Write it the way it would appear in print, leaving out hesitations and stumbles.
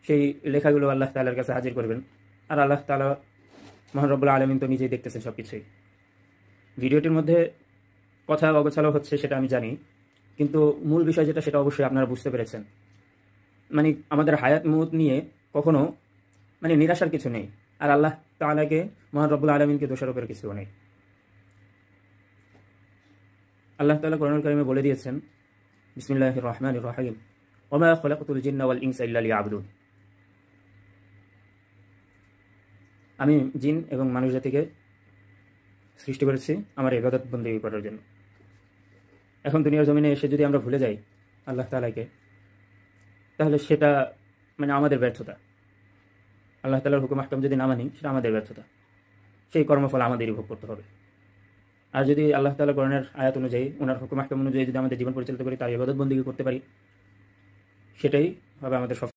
সেই লেখাগুলো আল্লাহ তাআলার কাছে হাজির করবেন। আর আল্লাহ তাআলা মহান রব্বুল আলামিন তো নিজেই দেখতেছেন সব কিছুই। ভিডিওটির মধ্যে কথা অগোছালো হচ্ছে সেটা আমি জানি, কিন্তু মূল বিষয় যেটা সেটা অবশ্যই আপনারা বুঝতে পেরেছেন। মানে আমাদের হায়াত মউত নিয়ে কখনো মানে নিরাশার কিছু নেই, আর আল্লাহ তাআলাকে মহান রব্বুল আলামিনকে দোষারোপের কিছুও নেই। আল্লাহ তাআলা কোরআনুল কারীমে বলে দিয়েছেন, বিসমিল্লাহির রহমানির রহিম, ওমা খলাকতুল জিন্না ওয়াল ইনসা ইল্লা লিয়াবুদুন। আমি জিন এবং মানুষ জাতিকে সৃষ্টি করেছি আমার ইবাদত বন্দেগী করার জন্য। এখন দুনিয়ার জমিনে এসে যদি আমরা ভুলে যাই আল্লাহ তাআলাকে, তাহলে সেটা মানে আমাদের ব্যর্থতা। আল্লাহ তাআলার হুকুম আহকাম যদি না মানি, সেটা আমাদের ব্যর্থতা, সেই কর্মফল আমাদেরই ভোগ করতে হবে। আর যদি আল্লাহ তাআলা কোরআনের আয়াত অনুযায়ী, ওনার হুকুম আহকাম অনুযায়ী যদি আমাদের জীবন পরিচালিত করি, তার ইবাদত বন্দেগী করতে পারি, সেটাই হবে আমাদের সফল।